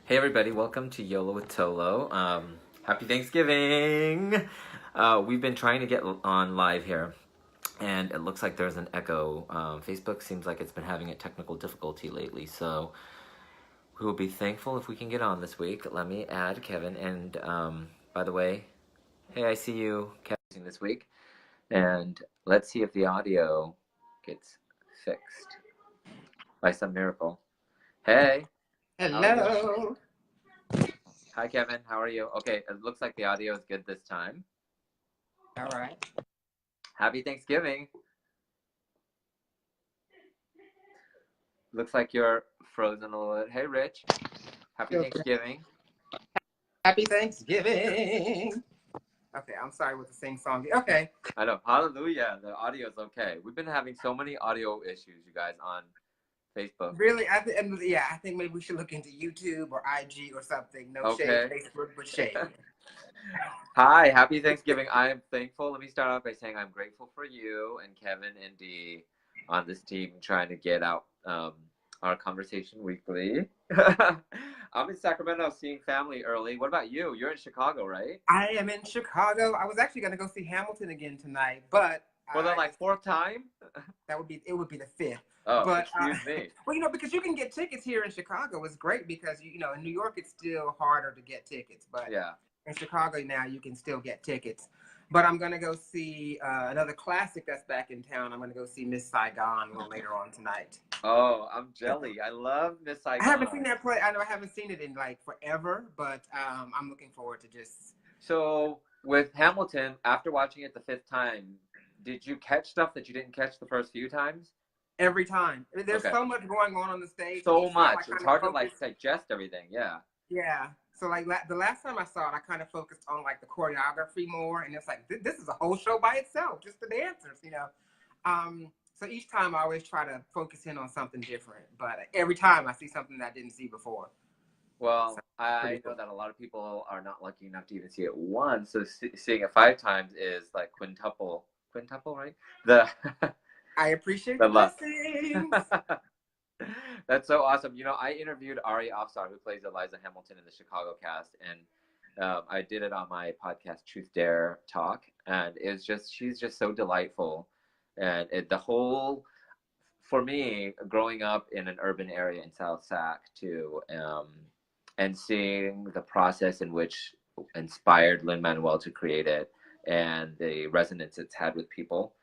Hey everybody, welcome to YOLO with ToLo. Happy Thanksgiving! We've been trying to get on live here, and it looks like there's an echo. Facebook seems like it's been having a technical difficulty lately, so we will be thankful if we can get on this week. Let me add Kevin, and by the way, hey, I see you, Kevin, this week, and let's see if the audio gets fixed by some miracle. Hey! How are you? Hello. Hi, Kevin. How are you? Okay, it looks like the audio is good this time. All right. Happy Thanksgiving. Looks like you're frozen a little bit. Hey, Rich. Happy Okay. Thanksgiving. Happy Thanksgiving. Okay, I'm sorry with the sing song. Okay. I know. Hallelujah. The audio is okay. We've been having so many audio issues, you guys, on Facebook. Really, I think maybe we should look into YouTube or IG or something. No shade, Okay. Facebook, but shade. Hi, happy Thanksgiving. I am thankful. Let me start off by saying I'm grateful for you and Kevin and Dee on this team trying to get out our conversation weekly. I'm in Sacramento seeing family early. What about you? You're in Chicago, right? I am in Chicago. I was actually gonna go see Hamilton again tonight, but For the like fourth time? it would be the fifth. Oh, But excuse me. well, because you can get tickets here in Chicago. It's great because in New York it's still harder to get tickets, but Yeah. in Chicago now you can still get tickets. But I'm gonna go see another classic that's back in town. I'm gonna go see Miss Saigon a little later on tonight. Oh, I'm jelly. I love Miss I haven't Saigon. seen that play. I know I haven't seen it in like forever, but I'm looking forward to just. So with Hamilton, after watching it the fifth time, did you catch stuff that you didn't catch the first few times? Every time. There's Okay. so much going on the stage. So So each time I much. It's kind of hard to focus. like digest everything. Yeah. Yeah. So like the last time I saw it, I kind of focused on like the choreography more, and it's like this is a whole show by itself, just the dancers. So each time I always try to focus in on something different, but every time I see something that I didn't see before. Well, So, I know cool. that a lot of people are not lucky enough to even see it once. So seeing it five times is like quintuple, right? The I appreciate the the luck. blessings. That's so awesome. I interviewed Ari Afsar, who plays Eliza Hamilton in the Chicago cast, and I did it on my podcast, Truth Dare Talk, and she's just so delightful, and for me, growing up in an urban area in South Sac too, and seeing the process in which inspired Lin-Manuel to create it, and the resonance it's had with people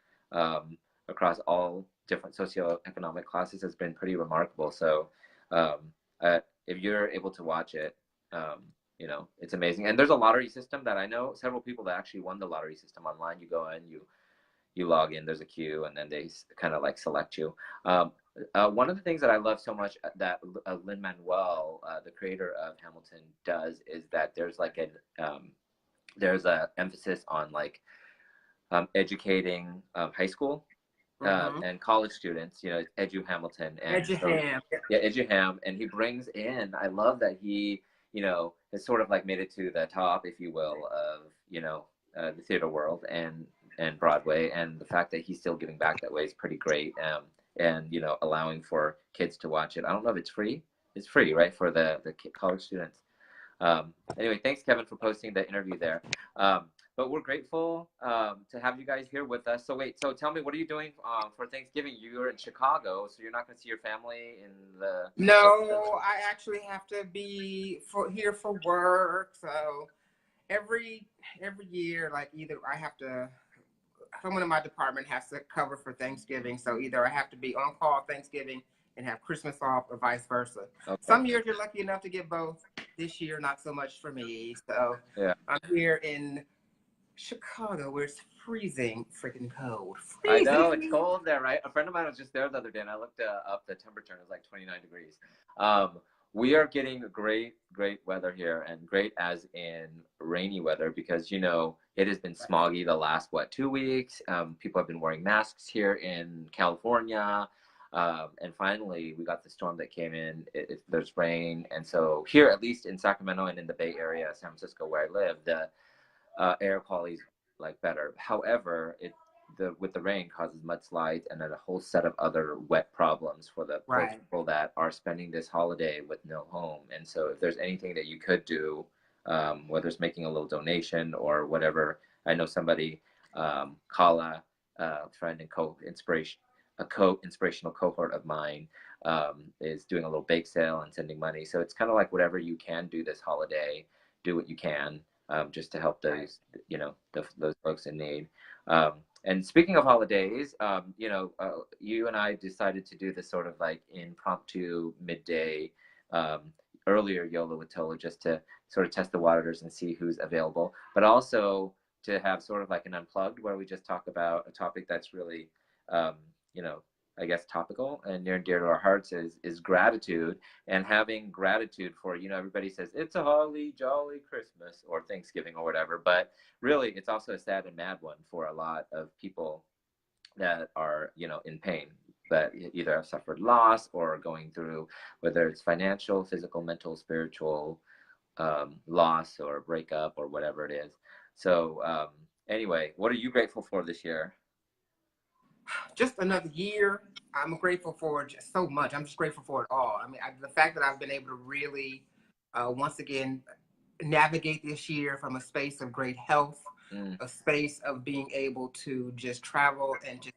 across all different socioeconomic classes has been pretty remarkable. So, um, if you're able to watch it, it's amazing. And there's a lottery system that I know several people that actually won the lottery system online. You go in, you log in, there's a queue, and then they kind of like select you. Um, one of the things that I love so much that Lin-Manuel, the creator of Hamilton, does is that there's a emphasis on like educating high school and college students. Edu Hamilton, and so Eduham. yeah, Eduham, and he brings in. I love that he has sort of like made it to the top, if you will, of the theater world and Broadway, and the fact that he's still giving back that way is pretty great. And allowing for kids to watch it. I don't know if it's free. It's free, right, for the college students. Anyway, thanks, Kevin, for posting the interview there. But we're grateful to have you guys here with us. So wait, so tell me, what are you doing for Thanksgiving? You're in Chicago, so you're not going to see your family in the. No, I actually have to be here for work. So every year, like either I have to, someone in my department has to cover for Thanksgiving. So either I have to be on call Thanksgiving and have Christmas off, or vice versa. Okay. Some years you're lucky enough to get both. This year, not so much for me. So Yeah. I'm here in Chicago, where it's freezing, freaking cold. I know, Freezing. it's cold there, right? A friend of mine was just there the other day, and I looked up the temperature, and it was like 29 degrees. We are getting great weather here, and great as in rainy weather, because it has been smoggy the last 2 weeks. People have been wearing masks here in California, and finally we got the storm that came in. There's rain, and so here, at least in Sacramento and in the Bay Area, San Francisco, where I live, the air quality is like better. However, with the rain causes mudslides and then a whole set of other wet problems for the poor Right. people that are spending this holiday with no home. And so if there's anything that you could do, whether it's making a little donation or whatever, I know somebody, Kala, friend and co-inspirational cohort of mine, is doing a little bake sale and sending money. So it's kind of like whatever you can do this holiday, do what you can, just to help those, those folks in need. And speaking of holidays, you and I decided to do this sort of like impromptu midday, um, earlier YOLO with ToLo, just to sort of test the waters and see who's available, but also to have sort of like an unplugged where we just talk about a topic that's really, um, you know, I guess topical and near and dear to our hearts is gratitude, and having gratitude for, everybody says it's a holly jolly Christmas or Thanksgiving or whatever, but really it's also a sad and mad one for a lot of people that are, in pain, that either have suffered loss or going through, whether it's financial, physical, mental, spiritual, loss or breakup or whatever it is. So anyway, what are you grateful for this year? Just another year. I'm grateful for just so much. I'm just grateful for it all. I mean, the fact that I've been able to really, once again, navigate this year from a space of great health, a space of being able to just travel and just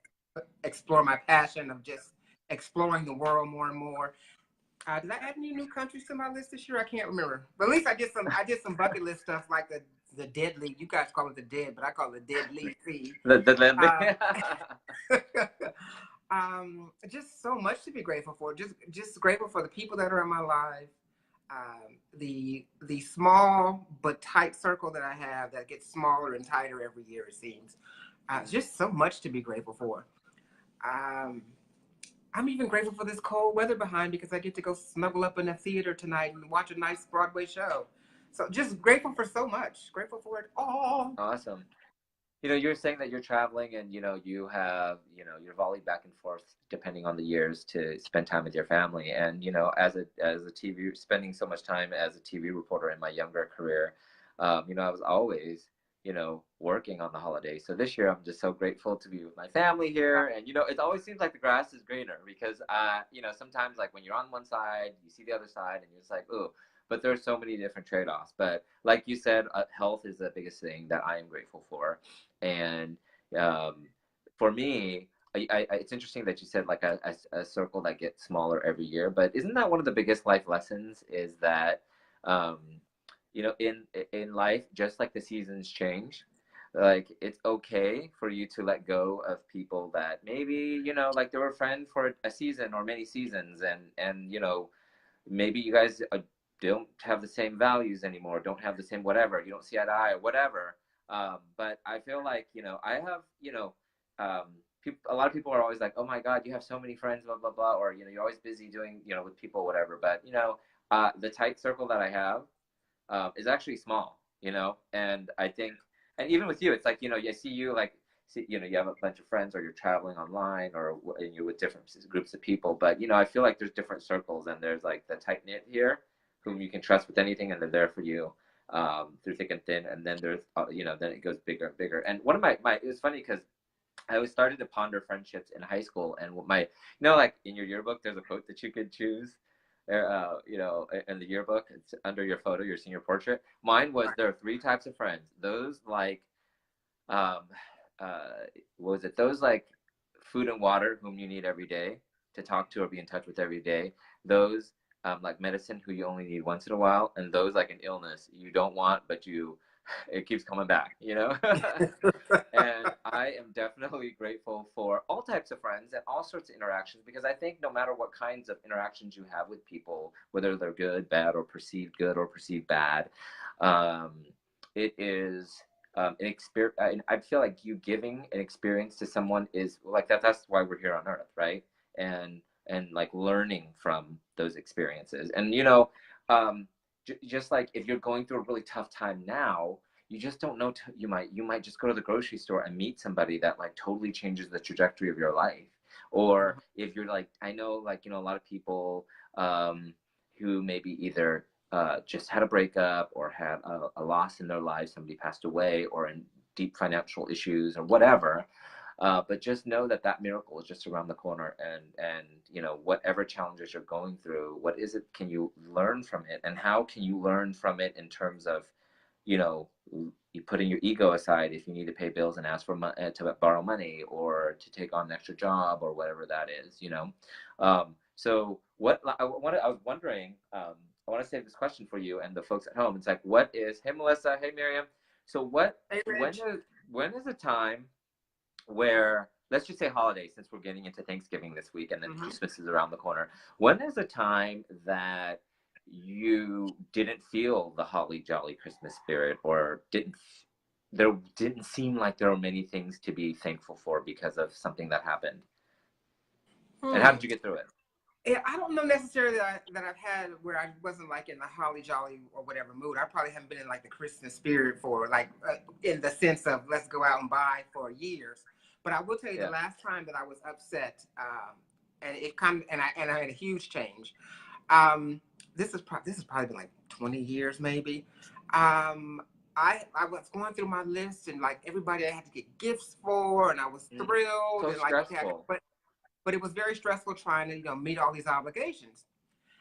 explore my passion of just exploring the world more and more. Did I add any new countries to my list this year? I can't remember. But at least I did some bucket list stuff like the deadly. You guys call it the dead, but I call it the deadly sea. Just so much to be grateful for. Just grateful for the people that are in my life. The small but tight circle that I have that gets smaller and tighter every year, it seems. Just so much to be grateful for. I'm even grateful for this cold weather behind because I get to go snuggle up in a theater tonight and watch a nice Broadway show. So just grateful for so much. Grateful for it all. Awesome. You're saying that you're traveling and, you have, you're volleyed back and forth depending on the years to spend time with your family. And, as a TV, spending so much time as a TV reporter in my younger career, I was always, working on the holidays. So this year I'm just so grateful to be with my family here. And, it always seems like the grass is greener because, sometimes like when you're on one side, you see the other side and you're just like, ooh, but there's so many different trade-offs. But like you said, health is the biggest thing that I am grateful for. And for me, it's interesting that you said like a circle that gets smaller every year, but isn't that one of the biggest life lessons is that, in life, just like the seasons change, like it's okay for you to let go of people that maybe, like they were a friend for a season or many seasons, and maybe you guys don't have the same values anymore, don't have the same whatever, you don't see eye to eye or whatever. But I feel like, I have, a lot of people are always like, oh my God, you have so many friends, blah, blah, blah. Or, you're always busy doing, with people, whatever. But, the tight circle that I have is actually small, and I think, and even with you, it's like, I see you like, you have a bunch of friends or you're traveling online and you're with different groups of people. But, I feel like there's different circles and there's like the tight knit here whom you can trust with anything and they're there for you. Through thick and thin, and then there's then it goes bigger and bigger. And one of my it was funny because I always started to ponder friendships in high school, and my like in your yearbook there's a quote that you could choose, in the yearbook, it's under your photo, your senior portrait. Mine was, there are three types of friends: those like what was it, those like food and water whom you need every day to talk to or be in touch with every day, those like medicine who you only need once in a while, and those like an illness you don't want but it keeps coming back, And I am definitely grateful for all types of friends and all sorts of interactions, because I think no matter what kinds of interactions you have with people, whether they're good, bad, or perceived good or perceived bad, it is an experience. I feel like you giving an experience to someone is like that. That's why we're here on earth, right? And like learning from those experiences. And just like if you're going through a really tough time now, you just don't know, you might just go to the grocery store and meet somebody that like totally changes the trajectory of your life. Or if you're like, I know, like, a lot of people who maybe either just had a breakup or had a loss in their lives, somebody passed away, or in deep financial issues or whatever. But just know that that miracle is just around the corner, and you know, whatever challenges you're going through, what is it can you learn from it, and how can you learn from it in terms of, you know, you putting your ego aside if you need to pay bills and ask for to borrow money or to take on an extra job or whatever that is, you know. So what I was wondering, I want to save this question for you and the folks at home. It's like, what is, hey Melissa, hey Miriam. So Hey, Rich. when is a time where, let's just say holiday, since we're getting into Thanksgiving this week and then Christmas is around the corner. When is a time that you didn't feel the holly jolly Christmas spirit, or there didn't seem like there were many things to be thankful for because of something that happened? And how did you get through it? Yeah, I don't know necessarily that I've had where I wasn't like in the holly jolly or whatever mood. I probably haven't been in like the Christmas spirit for like in the sense of let's go out and buy for years. But I will tell you the last time that I was upset, and it kind of, and I had a huge change. This has probably been like 20 years maybe. I was going through my list and like everybody I had to get gifts for, and I was thrilled So and like stressful. but it was very stressful trying to, you know, meet all these obligations.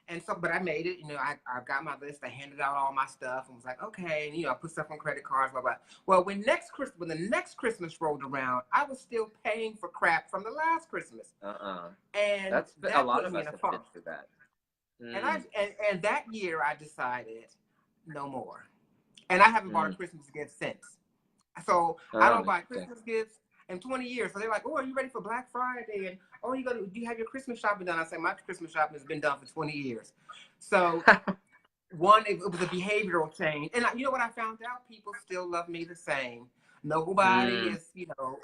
And so, but I made it, you know, I got my list, I handed out all my stuff and was like, okay, and, you know, I put stuff on credit cards, blah, blah. Well, when the next Christmas rolled around, I was still paying for crap from the last Christmas. And that's that a lot put of me us in a have funk. been through that. And that year I decided no more. And I haven't bought a Christmas gift since. So I don't buy Christmas gifts in 20 years. So they're like, oh, are you ready for Black Friday? And oh, do you have your Christmas shopping done? I say, my Christmas shopping has been done for 20 years. So one, it was a behavioral change. And you know what I found out? People still love me the same. Nobody is, you know,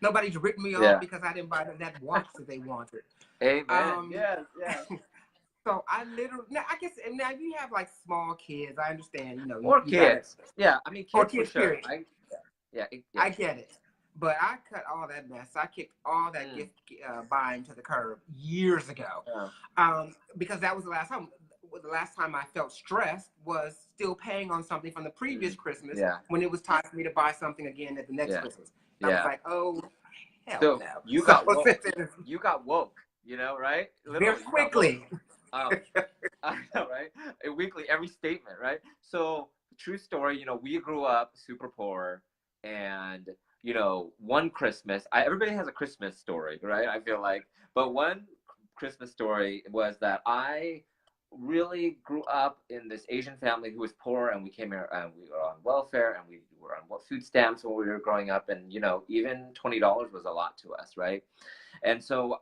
nobody's written me off because I didn't buy that watch that they wanted. Amen. Yes. So I literally, now I guess, and now you have like small kids. I understand, you know, Or you gotta, kids. Yeah, I mean, kids for sure. Period. I get it. But I cut all that mess. I kicked all that gift buying to the curb years ago. Because that was the last time. The last time I felt stressed was still paying on something from the previous Christmas when it was time for me to buy something again at the next Christmas. I was like, oh, hell so no. You got woke. You got woke, you know, right? Literally, very quickly. I know, right? Weekly, every statement, right? So, true story, you know, we grew up super poor, and, you know, one Christmas, everybody has a Christmas story, right? I feel like, but one Christmas story was that I really grew up in this Asian family who was poor, and we came here and we were on welfare, and we were on food stamps when we were growing up, and, you know, even $20 was a lot to us, right? And so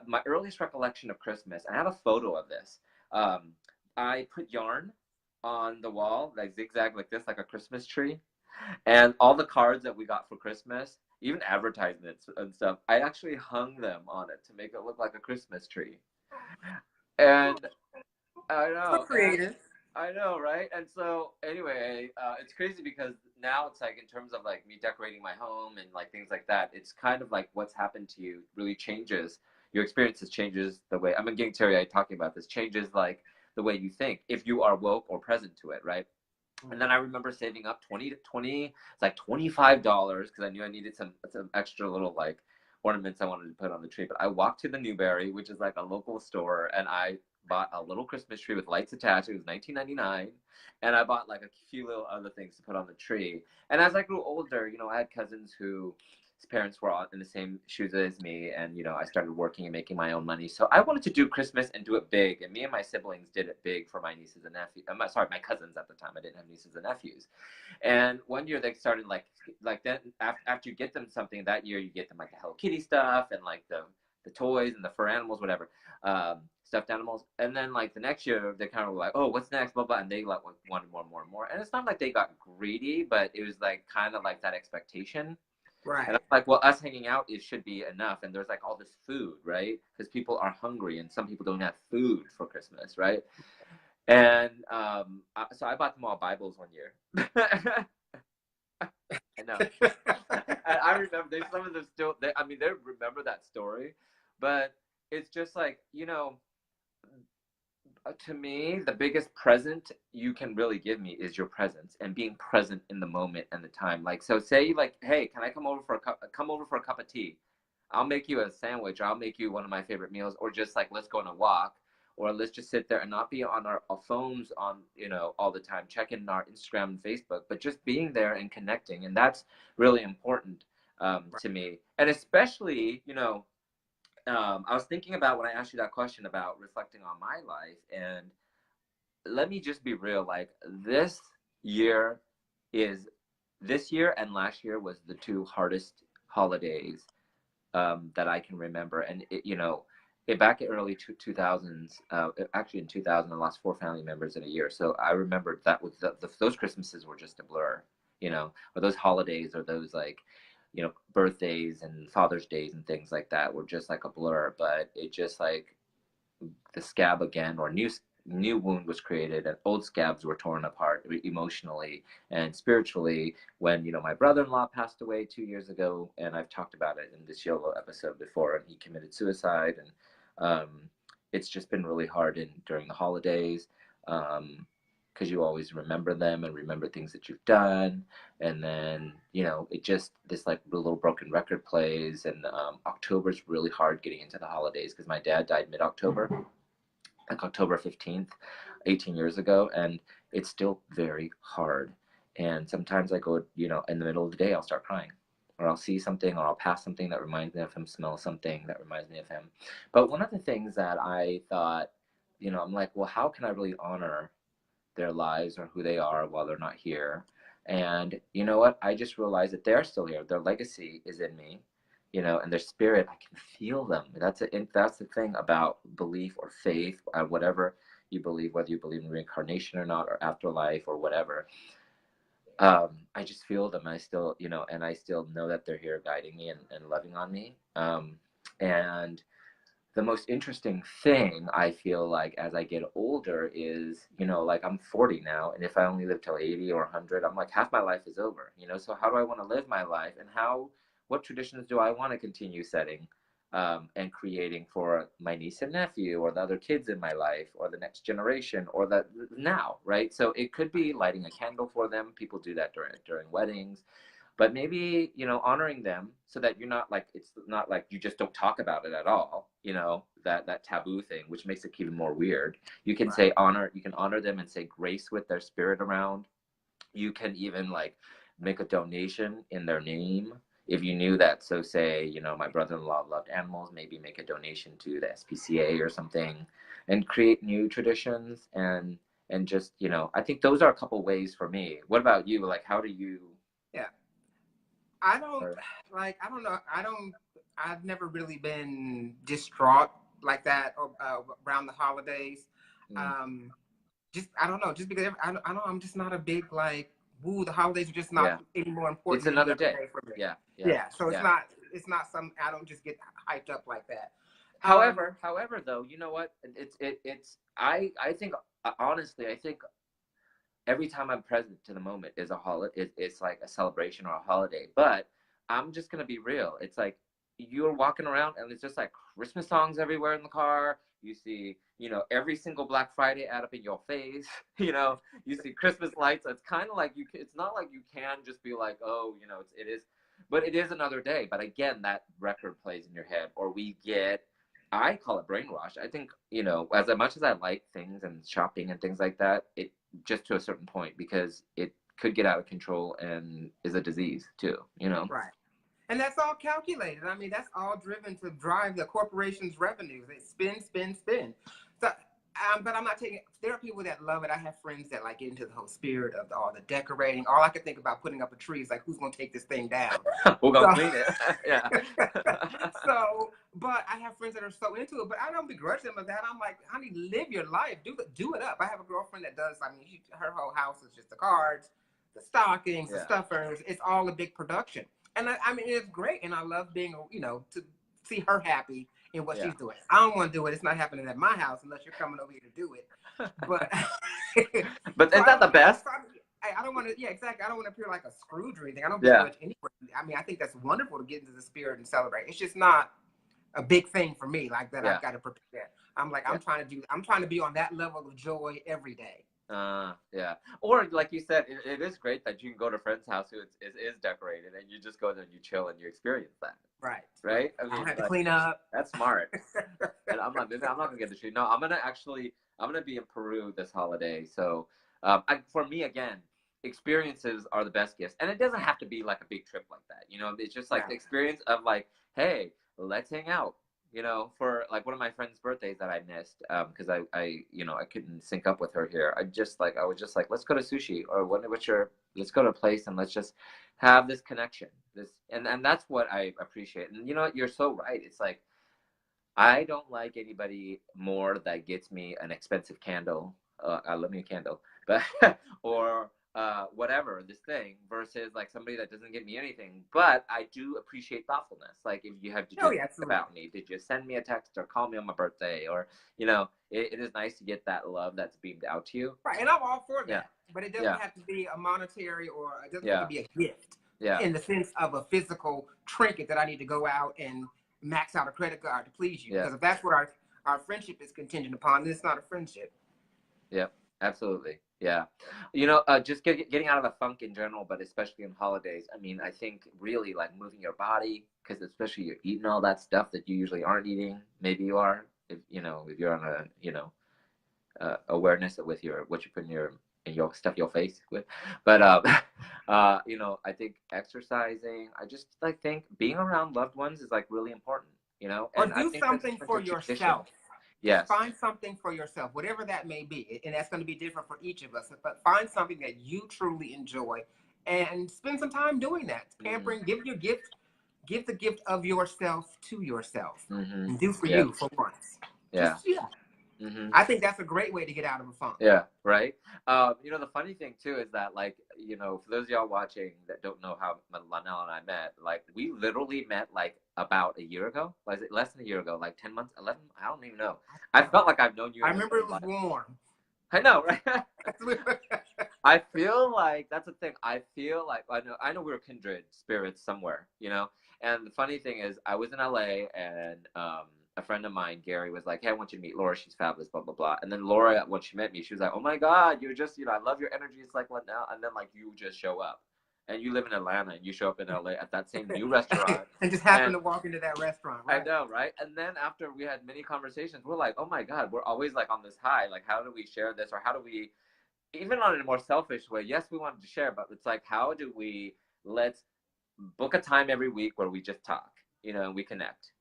my earliest recollection of Christmas, I have a photo of this. I put yarn on the wall, like zigzag like this, like a Christmas tree. And all the cards that we got for Christmas, even advertisements and stuff, I actually hung them on it to make it look like a Christmas tree. And I know. So creative. I know, right? And so anyway, it's crazy because now it's like in terms of like me decorating my home and like things like that, it's kind of like what's happened to you really changes. Your experiences changes the way, I'm getting teary-eyed talking about this, changes like the way you think if you are woke or present to it, right? And then I remember saving up 20 to 20, it's like $25 because I knew I needed some extra little like ornaments I wanted to put on the tree. But I walked to the Newberry, which is like a local store, and I bought a little Christmas tree with lights attached. It was $19.99, and I bought like a few little other things to put on the tree. And as I grew older, you know, I had cousins whose parents were all in the same shoes as me, and, you know, I started working and making my own money. So I wanted to do Christmas and do it big, and me and my siblings did it big for my nieces and nephews. Sorry, my cousins at the time. I didn't have nieces and nephews. And one year they started like then after you get them something, that year you get them like the Hello Kitty stuff and like the toys and the fur animals, whatever. Stuffed animals, and then like the next year they kind of were like, oh, what's next, blah blah, and they like wanted more and more and more. And it's not like they got greedy, but it was like kind of like that expectation, right? And I'm like, well, us hanging out, it should be enough. And there's like all this food, right? Because people are hungry, and some people don't have food for Christmas, right? And so I bought them all Bibles one year. I know. And I remember some of them still. They remember that story, but it's just like, you know, to me, the biggest present you can really give me is your presence and being present in the moment and the time. Like, so say like, hey, can I come over for a cup of tea? I'll make you a sandwich, or I'll make you one of my favorite meals, or just like, let's go on a walk, or let's just sit there and not be on our phones on, all the time, checking our Instagram and Facebook, but just being there and connecting. And that's really important to me. And especially, I was thinking about when I asked you that question about reflecting on my life, and let me just be real. Like year this year and last year was the two hardest holidays that I can remember. And back in early 2000s, actually in 2000, I lost 4 family members in a year. So I remember that was those Christmases were just a blur, or those holidays, or those like, birthdays and Father's Days and things like that were just like a blur. But it just like the scab again, or new wound was created, and old scabs were torn apart emotionally and spiritually when my brother-in-law passed away 2 years ago, and I've talked about it in this YOLO episode before, and he committed suicide. And it's just been really hard during the holidays, because you always remember them and remember things that you've done. And then it just, this like little broken record plays. And October's really hard getting into the holidays because my dad died mid-October, like October 15th, 18 years ago, and it's still very hard. And sometimes I go, in the middle of the day, I'll start crying, or I'll see something, or I'll pass something that reminds me of him, smell something that reminds me of him. But one of the things that I thought, I'm like, well, how can I really honor their lives or who they are while they're not here? And you know what? I just realized that they're still here. Their legacy is in me, and their spirit. I can feel them. That's the thing about belief or faith, whatever you believe, whether you believe in reincarnation or not, or afterlife or whatever. I just feel them. I still, and I still know that they're here guiding me and loving on me. And the most interesting thing I feel like as I get older is, like I'm 40 now, and if I only live till 80 or 100, I'm like, half my life is over, so how do I want to live my life, and what traditions do I want to continue setting and creating for my niece and nephew, or the other kids in my life, or the next generation, or now, right? So it could be lighting a candle for them. People do that during weddings. But maybe, honoring them so that you're not like, it's not like you just don't talk about it at all, that taboo thing, which makes it even more weird. You can say you can honor them and say grace with their spirit around. You can even like make a donation in their name. If you knew that, so say, my brother-in-law loved animals, maybe make a donation to the SPCA or something, and create new traditions. And just, I think those are a couple ways for me. What about you? Like, how do you? Yeah. I don't know. I've never really been distraught like that around the holidays. I don't know, just because I know I'm just not a big like, the holidays are just not any more important. It's another day for me. Yeah. So it's not some, I don't just get hyped up like that. However, though, you know what? I think, honestly, I think every time I'm present to the moment is a holiday. It's like a celebration or a holiday. But I'm just gonna be real. It's like you're walking around and it's just like Christmas songs everywhere in the car. You see, every single Black Friday ad up in your face. You see Christmas lights. It's kind of like it's not like you can just be like, oh, it is, but it is another day. But again, that record plays in your head, or I call it brainwash. I think, as much as I like things and shopping and things like that, it just to a certain point, because it could get out of control and is a disease too, Right. And that's all calculated. I mean, that's all driven to drive the corporation's revenues. They spin. So, but I'm not taking, there are people that love it. I have friends that like get into the whole spirit of all the decorating. All I can think about putting up a tree is like, who's going to take this thing down? We're going to clean it. Yeah. But I have friends that are so into it, but I don't begrudge them of that. I'm like, honey, live your life. Do it up. I have a girlfriend that does, her whole house is just the cards, the stockings, the stuffers. It's all a big production. And I mean, it's great. And I love being, to see her happy in what she's doing. I don't want to do it. It's not happening at my house unless you're coming over here to do it. But but is that the best? I don't want to, exactly. I don't want to appear like a Scrooge or anything. I don't do it anywhere. I mean, I think that's wonderful to get into the spirit and celebrate. It's just not a big thing for me like that. I've got to prepare. I'm like, Yeah. I'm trying to be on that level of joy every day. Yeah. Or like you said, it is great that you can go to a friend's house who is decorated, and you just go there and you chill and you experience that. Right. Right? I I don't mean, have to like, clean up. that's smart. And I'm not gonna get the tree. No, I'm gonna be in Peru this holiday. So, for me again, experiences are the best gifts, and it doesn't have to be like a big trip like that. You know, it's just like Yeah. the experience of like, hey, let's hang out. You know, for like one of my friends' birthdays that I missed, because I couldn't sync up with her here. I was just like, let's go to sushi, or let's go to a place and let's just have this connection. And that's what I appreciate. And you know what, you're so right. It's like I don't like anybody more that gets me an expensive candle. I love me a candle, but or whatever this thing versus like somebody that doesn't give me anything. But I do appreciate thoughtfulness. Like if you have to Oh just yeah, think absolutely. about me, did you send me a text or call me on my birthday, or you know, it is nice to get that love that's beamed out to you. Right, and I'm all for that. Yeah, But it doesn't yeah, have to be a monetary, or it doesn't have to yeah, be a gift yeah, in the sense of a physical trinket that I need to go out and max out a credit card to please you. yeah. Because if that's what our friendship is contingent upon, then it's not a friendship. Yep, absolutely. Yeah. You know, just getting out of the funk in general, but especially in holidays. I mean, I think really like moving your body, because especially you're eating all that stuff that you usually aren't eating. Maybe you are, if you know, if you're on a, awareness with what you put in your stuff your face with. But you know, I think exercising. I just like think being around loved ones is like really important. You know, Or and I do think that's something such for a tradition. yourself. Just Yes. find something for yourself, whatever that may be. And that's going to be different for each of us. But find something that you truly enjoy and spend some time doing that. Mm-hmm. Pampering, give the gift of yourself to yourself. Mm-hmm. And do for Yeah. you for once. Yeah. Yeah. Mm-hmm. I think that's a great way to get out of a funk. Yeah, right. You know, the funny thing too is that, like, you know, for those of y'all watching that don't know how Lonnell and I met, like, we literally met like about a year ago. Was it less than a year ago? Like 10 months, 11? I don't even know. I felt like I've known you I your remember entire it was life. warm. I know, right? I feel like that's the thing. I feel like I know we're kindred spirits somewhere, you know. And the funny thing is, I was in LA, and a friend of mine, Gary, was like, "Hey, I want you to meet Laura. She's fabulous." Blah blah blah. And then Laura, when she met me, she was like, "Oh my God, you're just, I love your energy. It's like what now?" And then like you just show up, and you live in Atlanta, and you show up in LA at that same new restaurant, and just happen and to walk into that restaurant, I right? know, right? And then after we had many conversations, we're like, "Oh my God, we're always like on this high. Like, how do we share this, or how do we?" Even on a more selfish way, yes, we wanted to share, but it's like, how do we let's book a time every week where we just talk, and we connect,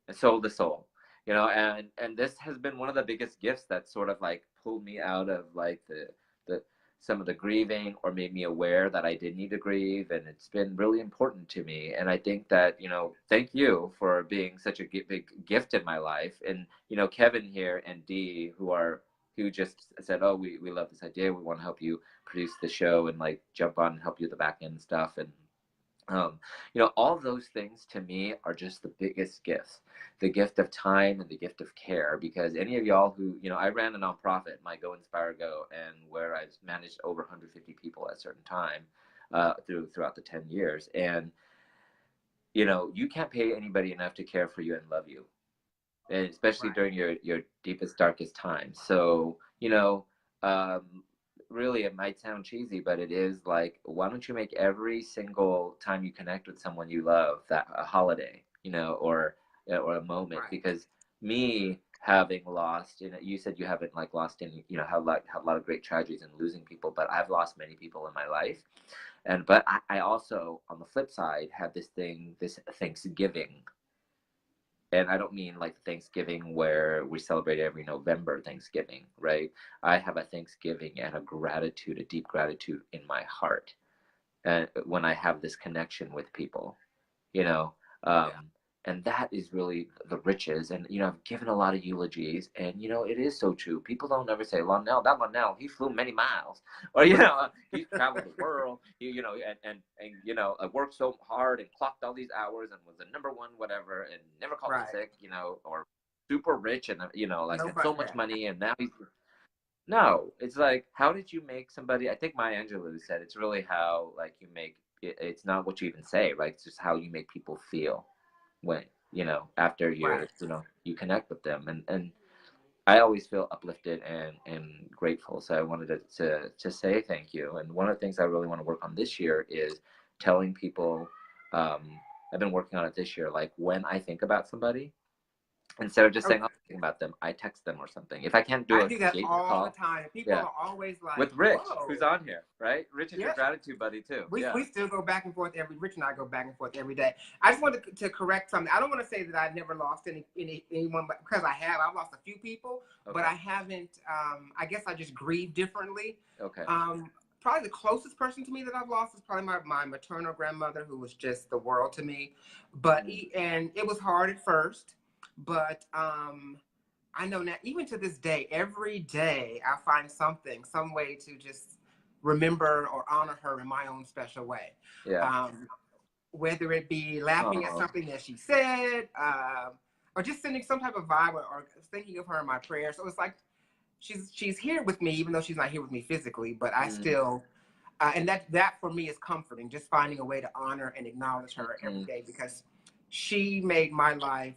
and soul to soul, and this has been one of the biggest gifts that sort of like pulled me out of like the some of the grieving, or made me aware that I did need to grieve, and it's been really important to me. And I think that, thank you for being such a big gift in my life, and Kevin here and Dee, who just said, "Oh, we love this idea. We want to help you produce the show and like jump on and help you with the back end stuff." And all of those things to me are just the biggest gifts, the gift of time and the gift of care. Because any of y'all who, I ran a nonprofit, my Go Inspire Go, and where I've managed over 150 people at a certain time throughout the 10 years. And, you can't pay anybody enough to care for you and love you, and especially Right. during your deepest, darkest times. So, really, it might sound cheesy, but it is like, why don't you make every single time you connect with someone you love that a holiday, or a moment? Right. Because me having lost, you said you haven't like lost any, had a lot of great tragedies and losing people, but I've lost many people in my life. But I also, on the flip side, had this Thanksgiving. And I don't mean like Thanksgiving where we celebrate every November Thanksgiving, right? I have a Thanksgiving and a deep gratitude in my heart, and when I have this connection with people, you know, um, Yeah. and that is really the riches. And I've given a lot of eulogies, and it is so true. People don't ever say, Lonnell, he flew many miles, or he traveled the world, worked so hard and clocked all these hours and was the number one whatever and never called in Right. sick, or super rich and like had Nobody. so much Yeah. money, and now he's no. It's like, how did you make somebody? I think Maya Angelou said it's really how like you make it. It's not what you even say, right? It's just how you make people feel when after Right. you connect with them. And I always feel uplifted and grateful. So I wanted to say thank you. And one of the things I really want to work on this year is telling people, um, I've been working on it this year, like when I think about somebody, instead of just saying, Okay. "Oh, I'm thinking about them," I text them or something. If I can't do I an do that engagement all the call, time. People yeah, are always like, with Rich, who's "Whoa." on here, right? Rich is your Yep. gratitude buddy too. Yeah. We still go back and forth Rich and I go back and forth every day. I just wanted to correct something. I don't want to say that I've never lost anyone, but because I have. I've lost a few people, Okay. but I haven't. I guess I just grieve differently. Okay. Probably the closest person to me that I've lost is probably my maternal grandmother, who was just the world to me. But and it was hard at first, but I know now, even to this day, every day I find something, some way to just remember or honor her in my own special way. Yeah. Whether it be laughing at Oh. something that she said, or just sending some type of vibe, or thinking of her in my prayers. So it's like she's here with me, even though she's not here with me physically, but I still, and that for me is comforting, just finding a way to honor and acknowledge her every day, because she made my life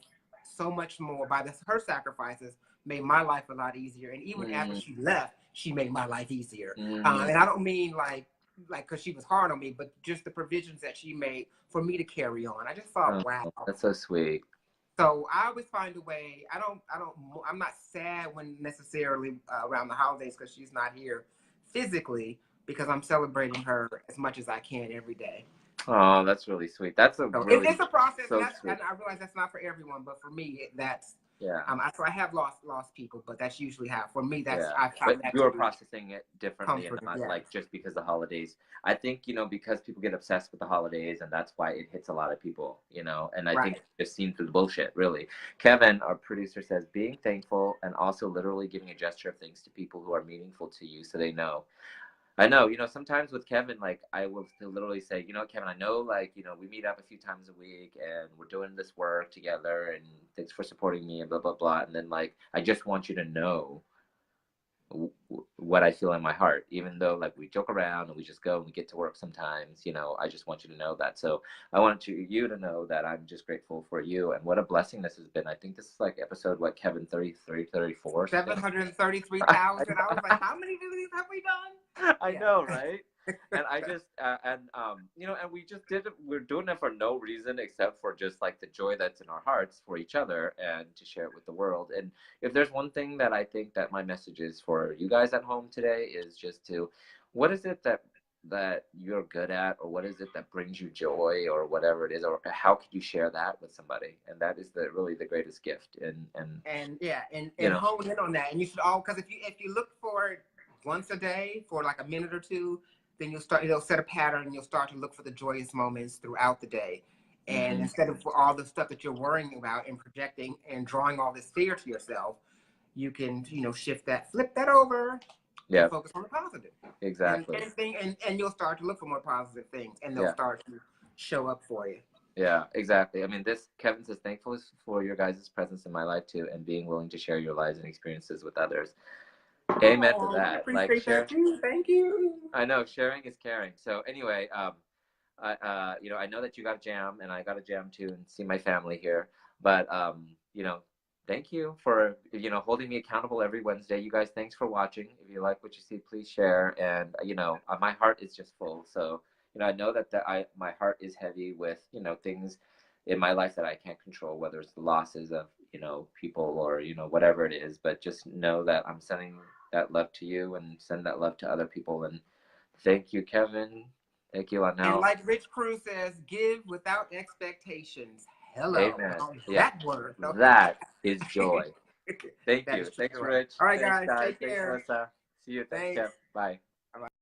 so much more her sacrifices made my life a lot easier. And even after she left, she made my life easier. And I don't mean like because she was hard on me, but just the provisions that she made for me to carry on. I just thought, wow, that's so sweet. so I always find a way. I'm not sad when necessarily around the holidays because she's not here physically, because I'm celebrating her as much as I can every day. Oh, that's really sweet. That's a So really it's a process, so and I realize that's not for everyone, but for me, that's yeah. So I have lost people, but that's usually how for me. That's Yeah. I found But that you are processing it differently, and comforting. not Yeah. like just because the holidays. I think because people get obsessed with the holidays, and that's why it hits a lot of people. And I think it's just seen through the bullshit. Really, Kevin, our producer, says being thankful and also literally giving a gesture of thanks to people who are meaningful to you, so they know. I know, sometimes with Kevin, like I will literally say, Kevin, I know, like, we meet up a few times a week and we're doing this work together, and thanks for supporting me and blah, blah, blah. And then, like, I just want you to know what I feel in my heart, even though, like, we joke around and we just go and we get to work sometimes, I just want you to know that. So I want you to know that I'm just grateful for you, and what a blessing this has been. I think this is like episode, what, Kevin, 33, 34? 733,000. I was like, how many of these have we done? I know, right? And I just and we just we're doing it for no reason except for just like the joy that's in our hearts for each other and to share it with the world. And if there's one thing that I think that my message is for you guys at home today is just to, what is it that you're good at, or what is it that brings you joy, or whatever it is, or how could you share that with somebody? And that is really the greatest gift. And hone in on that. And you should because if you look for it once a day for like a minute or two, then it'll set a pattern, and you'll start to look for the joyous moments throughout the day. And instead of all the stuff that you're worrying about and projecting and drawing all this fear to yourself, you can, flip that over. Yeah. Focus on the positive. Exactly. And you'll start to look for more positive things, and they'll start to show up for you. Yeah, exactly. I mean, Kevin says, thankful for your guys' presence in my life too, and being willing to share your lives and experiences with others. Amen to that. I appreciate that too. Thank you. I know, sharing is caring. So anyway, I know that you got a jam, and I got a jam too, and see my family here. But thank you for holding me accountable every Wednesday. You guys, thanks for watching. If you like what you see, please share. And my heart is just full. So I know that my heart is heavy with things in my life that I can't control, whether it's the losses of people, or whatever it is. But just know that I'm sending that love to you, and send that love to other people. And thank you, Kevin. Thank you, Lonnell. And like Rich Cruz says, give without expectations. Hello. Amen. That word. That is joy. Thank you. Thanks, joy. Rich. All right, Thanks, guys. Take care. Thanks, Melissa. See you. Thanks, Kev. Bye.